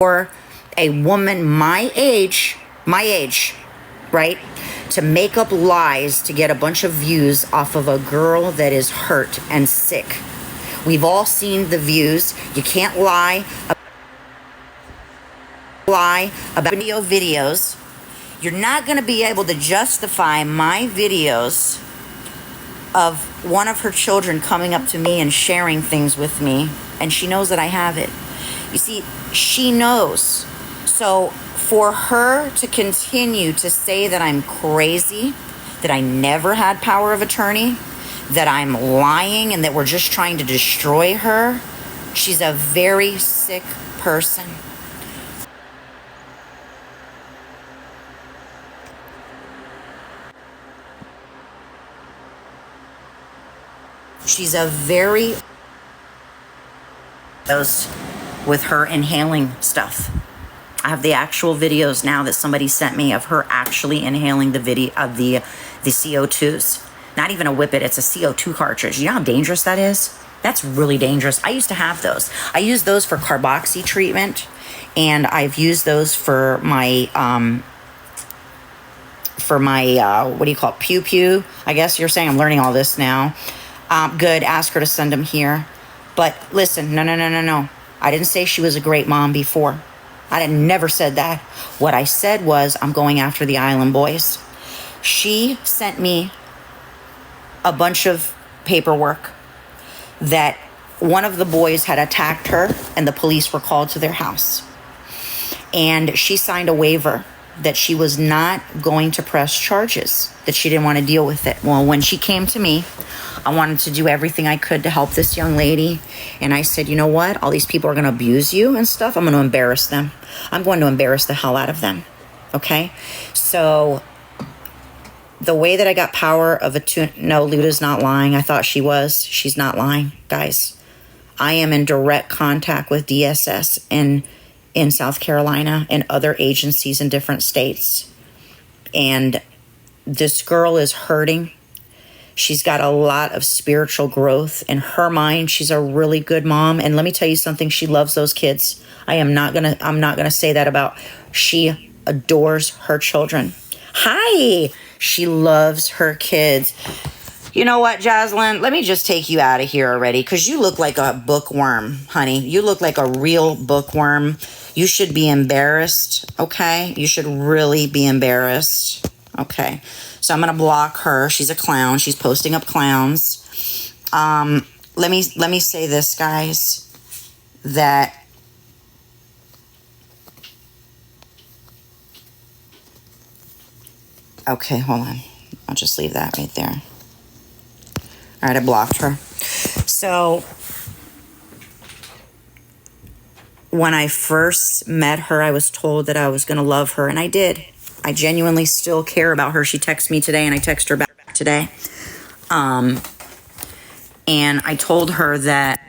for a woman my age, right, to make up lies to get a bunch of views off of a girl that is hurt and sick. We've all seen the views. You can't lie about videos. You're not going to be able to justify my videos of one of her children coming up to me and sharing things with me, and she knows that I have it. You see, she knows. So for her to continue to say that I'm crazy, that I never had power of attorney, that I'm lying, and that we're just trying to destroy her, she's a very sick person. She's a very... those with her inhaling stuff. I have the actual videos now that somebody sent me of her actually inhaling the video of the CO2s. Not even a whippet, it's a CO2 cartridge. You know how dangerous that is? That's really dangerous. I used to have those. I use those for carboxy treatment, and I've used those for my what do you call it? Pew pew. I guess you're saying I'm learning all this now. Good, ask her to send them here. But listen, no. I didn't say she was a great mom before. I never said that. What I said was I'm going after the island boys. She sent me a bunch of paperwork that one of the boys had attacked her and the police were called to their house. And she signed a waiver that she was not going to press charges, that she didn't want to deal with it. Well, when she came to me, I wanted to do everything I could to help this young lady. And I said, you know what? All these people are going to abuse you and stuff. I'm going to embarrass them. I'm going to embarrass the hell out of them. Okay? So the way that I got power of no, Luda's not lying. I thought she was. She's not lying, guys. I am in direct contact with DSS in South Carolina and other agencies in different states. And this girl is hurting. She's got a lot of spiritual growth in her mind. She's a really good mom. And let me tell you something, she loves those kids. I'm not gonna say that about, she adores her children. Hi, she loves her kids. You know what, Jocelyn? Let me just take you out of here already, because you look like a bookworm, honey. You look like a real bookworm. You should be embarrassed, okay? You should really be embarrassed, okay? So I'm going to block her. She's a clown. She's posting up clowns. Let me say this, guys, that okay, hold on. I'll just leave that right there. All right, I blocked her. So when I first met her, I was told that I was going to love her, and I did. I genuinely still care about her. She texted me today, and I text her back today. And I told her that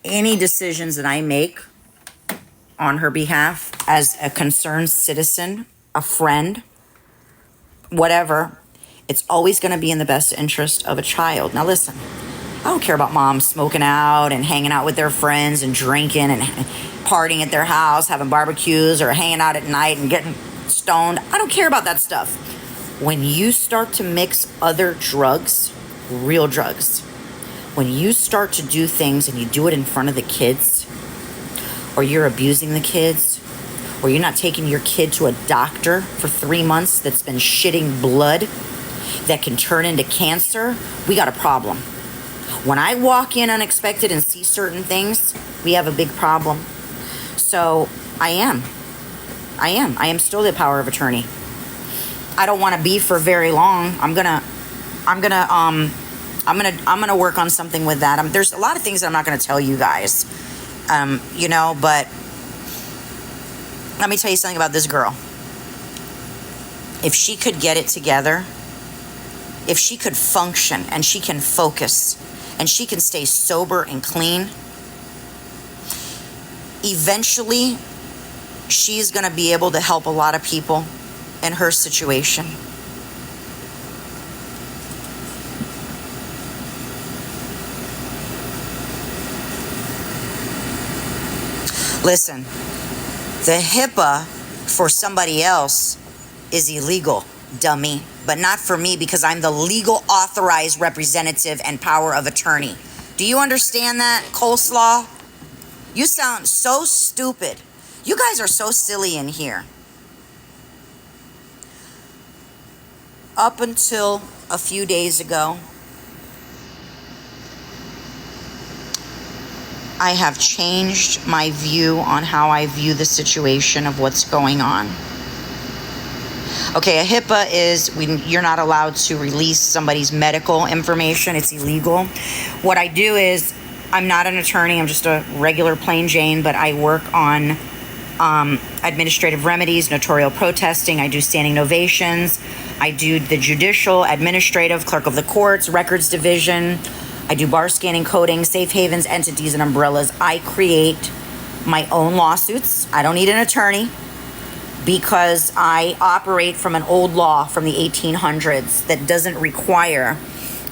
any decisions that I make on her behalf as a concerned citizen, a friend, whatever, it's always going to be in the best interest of a child. Now listen, I don't care about moms smoking out and hanging out with their friends and drinking and partying at their house, having barbecues or hanging out at night and getting stoned. I don't care about that stuff. When you start to mix other drugs, real drugs, when you start to do things and you do it in front of the kids, or you're abusing the kids, or you're not taking your kid to a doctor for 3 months that's been shitting blood that can turn into cancer, we got a problem. When I walk in unexpected and see certain things, we have a big problem. So I am still the power of attorney. I don't want to be for very long. I'm gonna work on something with that. There's a lot of things that I'm not gonna tell you guys, but let me tell you something about this girl. If she could get it together, if she could function and she can focus and she can stay sober and clean, eventually she's going to be able to help a lot of people in her situation. Listen, The HIPAA for somebody else is illegal, dummy, but not for me because I'm the legal authorized representative and power of attorney. Do you understand that, coleslaw? You sound so stupid. You guys are so silly in here. Up until a few days ago, I have changed my view on how I view the situation of what's going on. Okay, a HIPAA is when you're not allowed to release somebody's medical information. It's illegal. What I do is, I'm not an attorney. I'm just a regular plain Jane, but I work on administrative remedies, notarial protesting. I do standing ovations. I do the judicial, administrative, clerk of the courts, records division. I do bar scanning, coding, safe havens, entities, and umbrellas. I create my own lawsuits. I don't need an attorney because I operate from an old law from the 1800s that doesn't require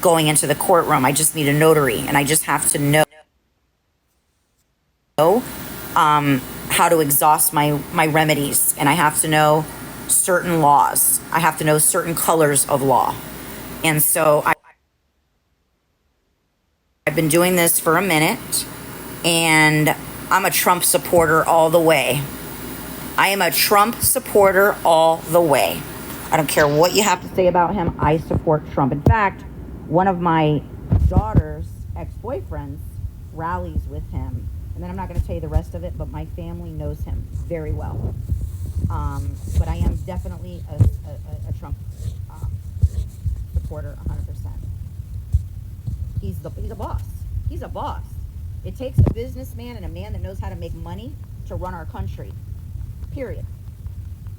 going into the courtroom. I just need a notary, and I just have to know how to exhaust my remedies, and I have to know certain laws. I have to know certain colors of law. And so I've been doing this for a minute, and I'm a Trump supporter all the way. I am a Trump supporter all the way. I don't care what you have to say about him. I support Trump. In fact, one of my daughter's ex-boyfriends rallies with him. And then I'm not going to tell you the rest of it, but my family knows him very well. But I am definitely a Trump supporter 100%. He's a boss. He's a boss. It takes a businessman and a man that knows how to make money to run our country. Period.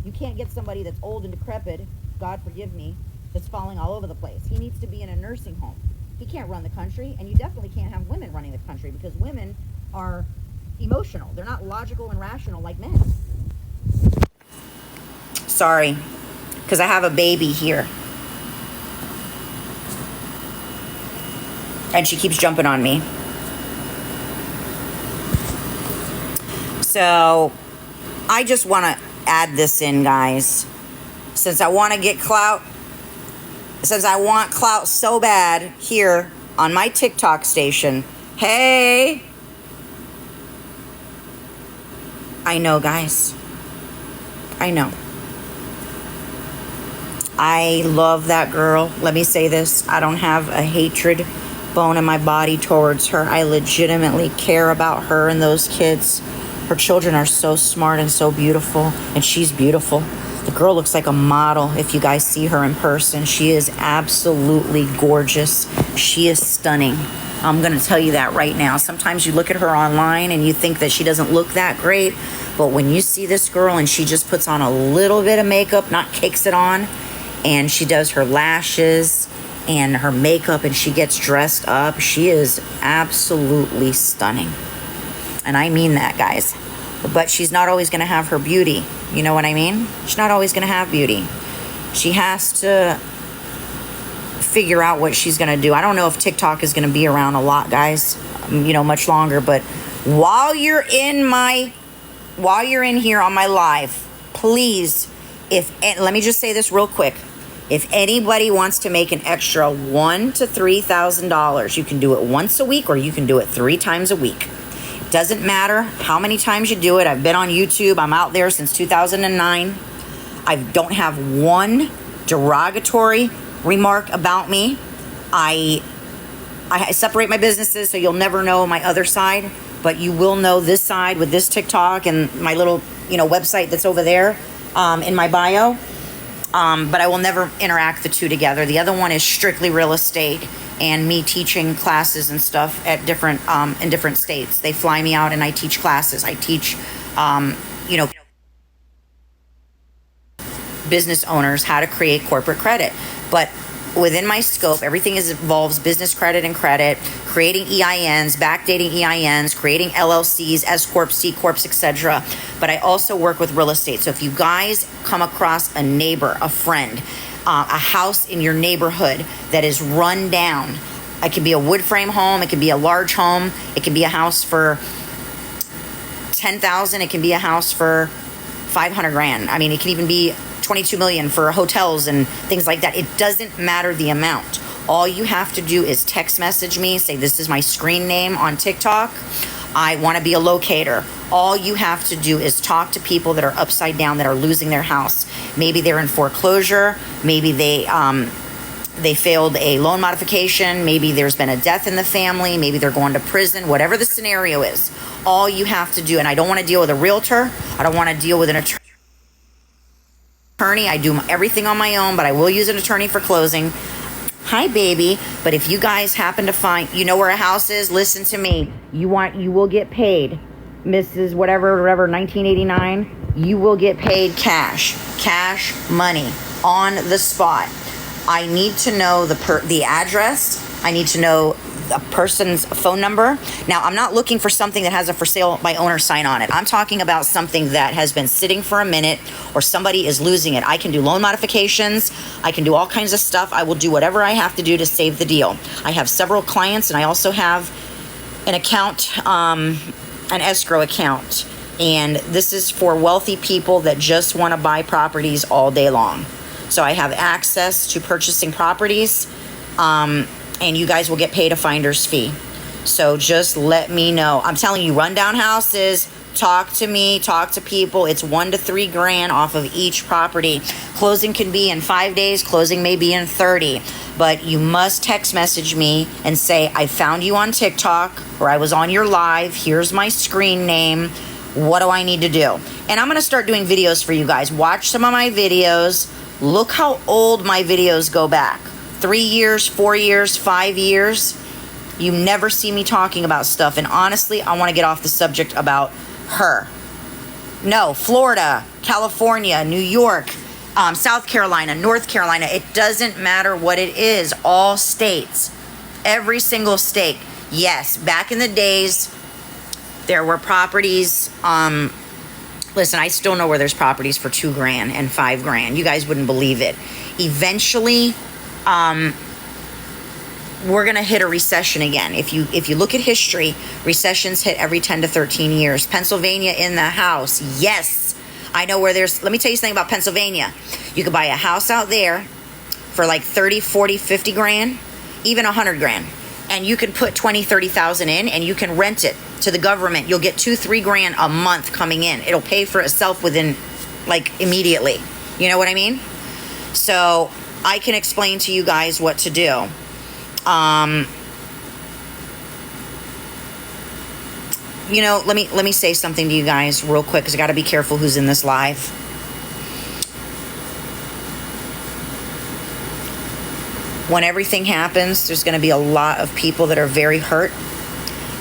You can't get somebody that's old and decrepit, God forgive me, that's falling all over the place. He needs to be in a nursing home. He can't run the country, and you definitely can't have women running the country because women are emotional. They're not logical and rational like men. Sorry, because I have a baby here. And she keeps jumping on me. So I just want to add this in, guys. Since I want to get clout, since I want clout so bad here on my TikTok station. Hey! I know, guys. I know. I love that girl. Let me say this. I don't have a hatred bone in my body towards her. I legitimately care about her and those kids. Her children are so smart and so beautiful, and she's beautiful. The girl looks like a model if you guys see her in person. She is absolutely gorgeous. She is stunning. I'm going to tell you that right now. Sometimes you look at her online and you think that she doesn't look that great, but when you see this girl and she just puts on a little bit of makeup, not cakes it on, and she does her lashes and her makeup and she gets dressed up, she is absolutely stunning. And I mean that, guys. But she's not always going to have her beauty. You know what I mean? She's not always going to have beauty. She has to figure out what she's going to do. I don't know if TikTok is going to be around a lot, guys, much longer. But while you're in here on my live, please, let me just say this real quick. If anybody wants to make an extra $1,000 to $3,000, you can do it once a week or you can do it 3 times a week. Doesn't matter how many times you do it. I've been on YouTube. I'm out there since 2009. I don't have one derogatory remark about me. I separate my businesses, so you'll never know my other side, but you will know this side with this TikTok and my little, website that's over there in my bio. But I will never interact the two together. The other one is strictly real estate and me teaching classes and stuff at different in different states. They fly me out and I teach classes. I teach business owners how to create corporate credit. But within my scope, everything involves business credit and credit, creating EINs, backdating EINs, creating LLCs, S Corps, C Corps, etc. But I also work with real estate. So if you guys come across a neighbor, a friend, a house in your neighborhood that is run down, it can be a wood frame home, it can be a large home, it can be a house for 10,000, it can be a house for 500 grand. I mean, it can even be 22 million for hotels and things like that. It doesn't matter the amount. All you have to do is text message me, say this is my screen name on TikTok. I want to be a locator. All you have to do is talk to people that are upside down, that are losing their house. Maybe they're in foreclosure. Maybe they failed a loan modification. Maybe there's been a death in the family. Maybe they're going to prison. Whatever the scenario is, all you have to do, and I don't want to deal with a realtor. I don't want to deal with an attorney. I do everything on my own, but I will use an attorney for closing. Hi, baby. But if you guys happen to find, you know where a house is, listen to me. You will get paid. Mrs. whatever, 1989, you will get paid cash money on the spot. I need to know the address. I need to know a person's phone number. Now, I'm not looking for something that has a for sale by owner sign on it. I'm talking about something that has been sitting for a minute or somebody is losing it. I can do loan modifications. I can do all kinds of stuff. I will do whatever I have to do to save the deal. I have several clients, and I also have an account, an escrow account. And this is for wealthy people that just want to buy properties all day long. So I have access to purchasing properties, and you guys will get paid a finder's fee. So just let me know. I'm telling you, rundown houses, talk to me, talk to people. It's $1 to $3 grand off of each property. Closing can be in 5 days. Closing may be in 30. But you must text message me and say, I found you on TikTok, or I was on your live. Here's my screen name. What do I need to do? And I'm going to start doing videos for you guys. Watch some of my videos. Look how old my videos go back. 3 years, 4 years, 5 years. You never see me talking about stuff. And honestly, I want to get off the subject about her. No, Florida, California, New York, South Carolina, North Carolina. It doesn't matter what it is. All states. Every single state. Yes, back in the days, there were properties. Listen, I still know where there's properties for 2 grand and 5 grand. You guys wouldn't believe it. Eventually, we're going to hit a recession again. If you look at history, recessions hit every 10 to 13 years. Pennsylvania in the house. Yes, I know where there's, let me tell you something about Pennsylvania. You could buy a house out there for like 30, 40, 50 grand, even 100 grand. And you can put 20, 30,000 in, and you can rent it to the government. You'll get 2, 3 grand a month coming in. It'll pay for itself within, like, immediately. You know what I mean? So I can explain to you guys what to do. You know, let me say something to you guys real quick, because I got to be careful who's in this live. When everything happens, there's going to be a lot of people that are very hurt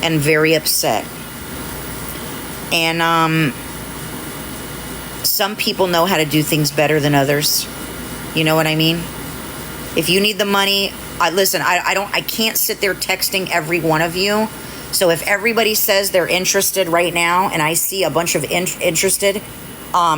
and very upset. And some people know how to do things better than others. You know what I mean? If you need the money, I can't sit there texting every one of you. So if everybody says they're interested right now, and I see a bunch of interested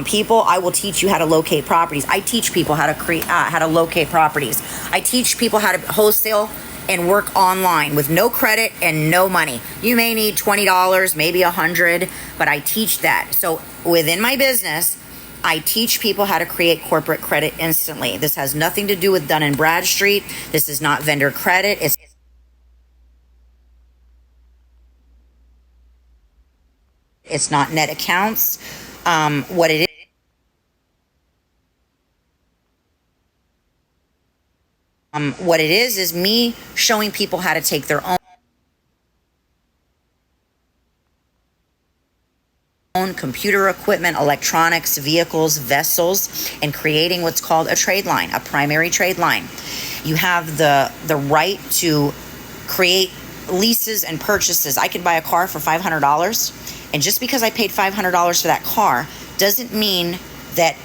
people, I will teach you how to locate properties. I teach people how to locate properties. I teach people how to wholesale and work online with no credit and no money. You may need $20, maybe $100, but I teach that. So within my business, I teach people how to create corporate credit instantly. This has nothing to do with Dun & Bradstreet. This is not vendor credit. It's not net accounts. What it is me showing people how to take their own computer equipment, electronics, vehicles, vessels, and creating what's called a trade line, a primary trade line. You have the right to create leases and purchases. I can buy a car for $500, and just because I paid $500 for that car doesn't mean that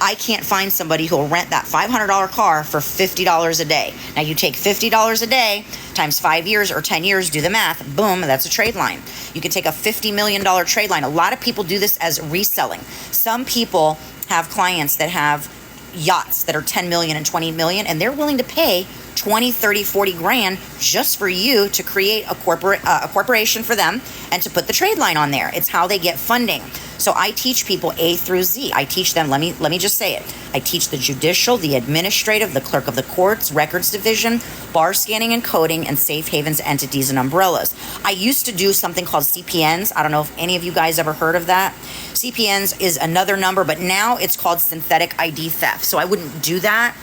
I can't find somebody who will rent that $500 car for $50 a day. Now you take $50 a day times 5 years or 10 years, do the math, boom, that's a trade line. You can take a $50 million trade line. A lot of people do this as reselling. Some people have clients that have yachts that are 10 million and 20 million, and they're willing to pay 20, 30, 40 grand just for you to create a corporation for them and to put the trade line on there. It's how they get funding. So I teach people A through Z. I teach them, let me just say it. I teach the judicial, the administrative, the clerk of the courts, records division, bar scanning and coding, and safe havens, entities, and umbrellas. I used to do something called CPNs. I don't know if any of you guys ever heard of that. CPNs is another number, but now it's called synthetic ID theft. So I wouldn't do that.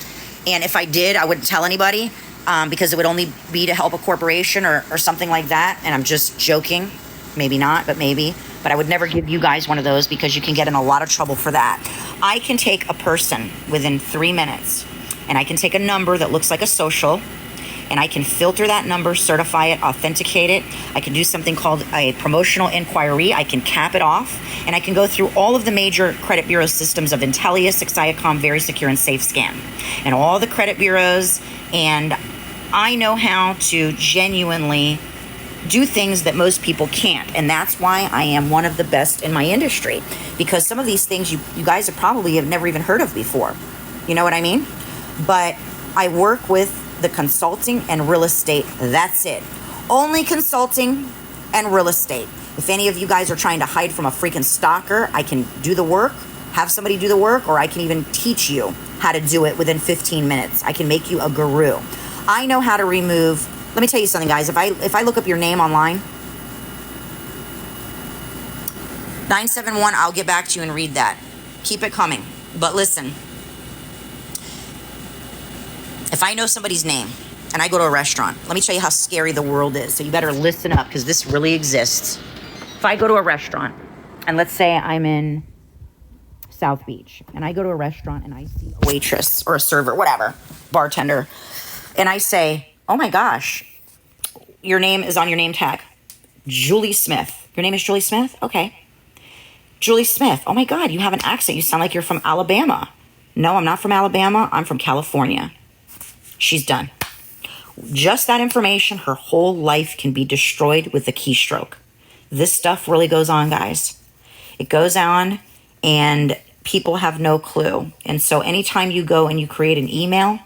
And if I did, I wouldn't tell anybody because it would only be to help a corporation or something like that. And I'm just joking. Maybe not, but maybe. But I would never give you guys one of those because you can get in a lot of trouble for that. I can take a person within 3 minutes, and I can take a number that looks like a social, and I can filter that number, certify it, authenticate it. I can do something called a promotional inquiry. I can cap it off, and I can go through all of the major credit bureau systems of Intellius, Exiacom, Very Secure, and SafeScan, and all the credit bureaus. And I know how to genuinely do things that most people can't. And that's why I am one of the best in my industry, because some of these things you guys have never even heard of before. You know what I mean? But I work with the consulting and real estate. That's it. Only consulting and real estate. If any of you guys are trying to hide from a freaking stalker, I can do the work, have somebody do the work, or I can even teach you how to do it within 15 minutes. I can make you a guru. I know how to remove. Let me tell you something, guys. If I look up your name online, 971, I'll get back to you and read that. Keep it coming. But listen, if I know somebody's name and I go to a restaurant, let me tell you how scary the world is. So you better listen up, because this really exists. If I go to a restaurant, and let's say I'm in South Beach, and I go to a restaurant and I see a waitress or a server, whatever, bartender, and I say, oh my gosh, your name is on your name tag. Julie Smith. Your name is Julie Smith? Okay. Julie Smith. Oh my God, you have an accent. You sound like you're from Alabama. No, I'm not from Alabama. I'm from California. She's done. Just that information, her whole life can be destroyed with a keystroke. This stuff really goes on, guys. It goes on, and people have no clue. And so anytime you go and you create an email,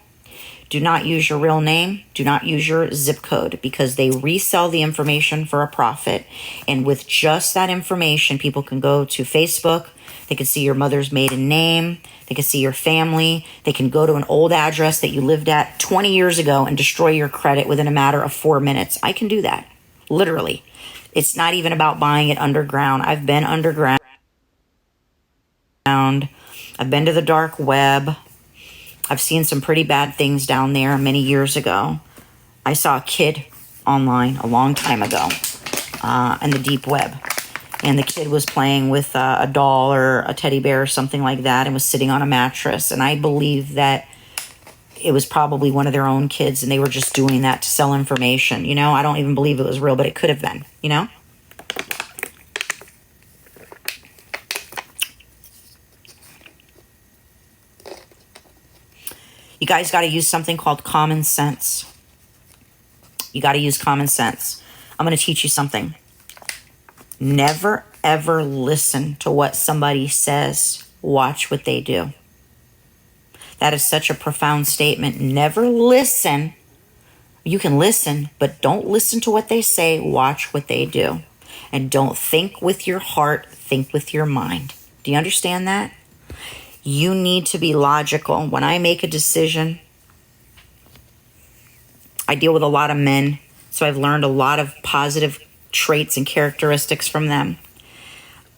do not use your real name. Do not use your zip code, because they resell the information for a profit. And with just that information, people can go to Facebook. They can see your mother's maiden name. They can see your family. They can go to an old address that you lived at 20 years ago and destroy your credit within a matter of 4 minutes. I can do that, literally. It's not even about buying it underground. I've been underground. I've been to the dark web. I've seen some pretty bad things down there many years ago. I saw a kid online a long time ago in the deep web. And the kid was playing with a doll or a teddy bear or something like that, and was sitting on a mattress. And I believe that it was probably one of their own kids, and they were just doing that to sell information. You know, I don't even believe it was real, but it could have been, you know? You guys got to use something called common sense. You got to use common sense. I'm going to teach you something. Never, ever listen to what somebody says. Watch what they do. That is such a profound statement. Never listen. You can listen, but don't listen to what they say. Watch what they do. And don't think with your heart. Think with your mind. Do you understand that? You need to be logical. When I make a decision, I deal with a lot of men, so I've learned a lot of positive traits and characteristics from them.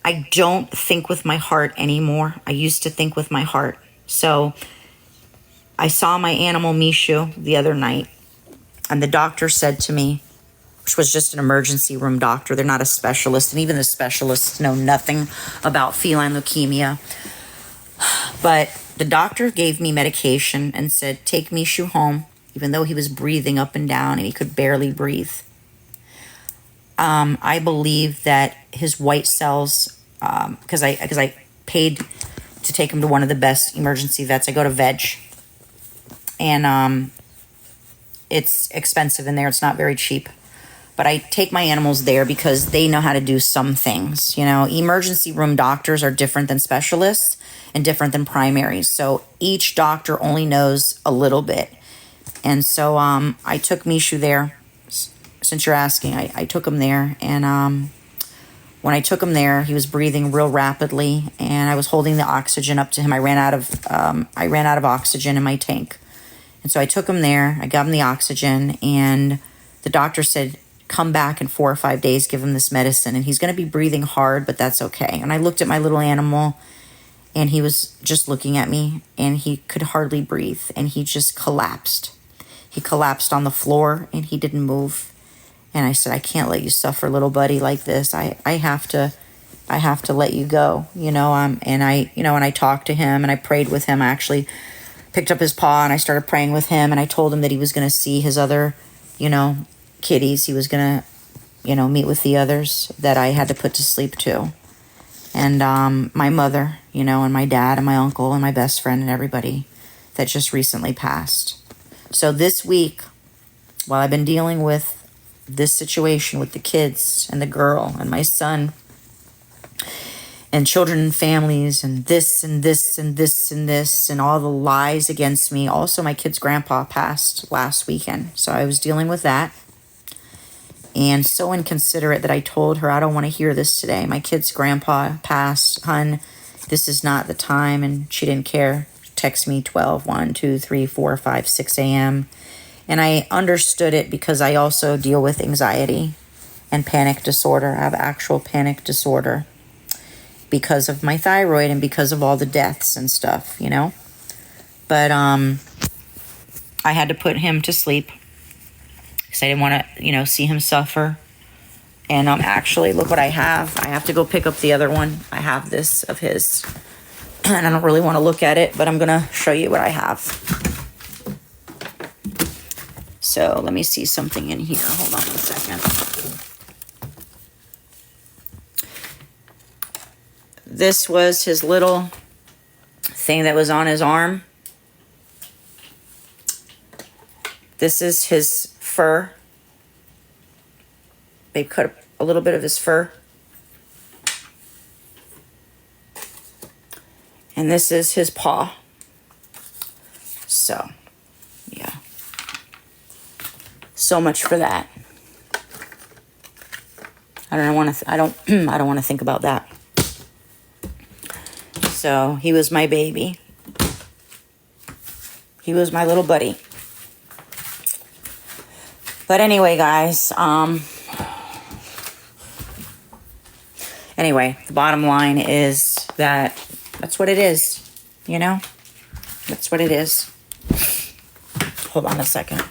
I don't think with my heart anymore. I used to think with my heart. So I saw my animal Mishu the other night, and the doctor said to me, which was just an emergency room doctor, they're not a specialist, and even the specialists know nothing about feline leukemia. But the doctor gave me medication and said, take Mishu home, even though he was breathing up and down and he could barely breathe. I believe that his white cells, because I paid to take him to one of the best emergency vets. I go to Veg, and it's expensive in there. It's not very cheap. But I take my animals there because they know how to do some things. You know, emergency room doctors are different than specialists and different than primaries. So each doctor only knows a little bit. And so I took Mishu there. Since you're asking, I took him there. And when I took him there, he was breathing real rapidly, and I was holding the oxygen up to him. I ran out of oxygen in my tank. And so I took him there. I got him the oxygen, and the doctor said, come back in 4 or 5 days, give him this medicine. And he's going to be breathing hard, but that's okay. And I looked at my little animal, and he was just looking at me, and he could hardly breathe, and he just collapsed. He collapsed on the floor, and he didn't move. And I said, I can't let you suffer, little buddy, like this. I have to let you go, and I talked to him, and I prayed with him. I actually picked up his paw, and I started praying with him, and I told him that he was going to see his other, kitties. He was going to, meet with the others that I had to put to sleep too. And my mother, and my dad and my uncle and my best friend and everybody that just recently passed. So this week, while I've been dealing with this situation with the kids and the girl and my son and children and families and this and this and this and this and all the lies against me. Also, my kid's grandpa passed last weekend. So I was dealing with that. And so inconsiderate that I told her, I don't want to hear this today. My kid's grandpa passed. Hun, this is not the time. And she didn't care. Text me 12, 1, 2, 3, 4, 5, 6 a.m. And I understood it because I also deal with anxiety and panic disorder. I have actual panic disorder because of my thyroid and because of all the deaths and stuff, But I had to put him to sleep because I didn't want to, see him suffer. And actually, look what I have. I have to go pick up the other one. I have this of his. And I don't really want to look at it, but I'm going to show you what I have. So let me see something in here. Hold on 1 second. This was his little thing that was on his arm. This is his fur. They cut a little bit of his fur. And this is his paw. So, yeah. So much for that. I don't want to think about that. So, he was my baby. He was my little buddy. But anyway, guys, anyway, the bottom line is that that's what it is, That's what it is. Hold on a second.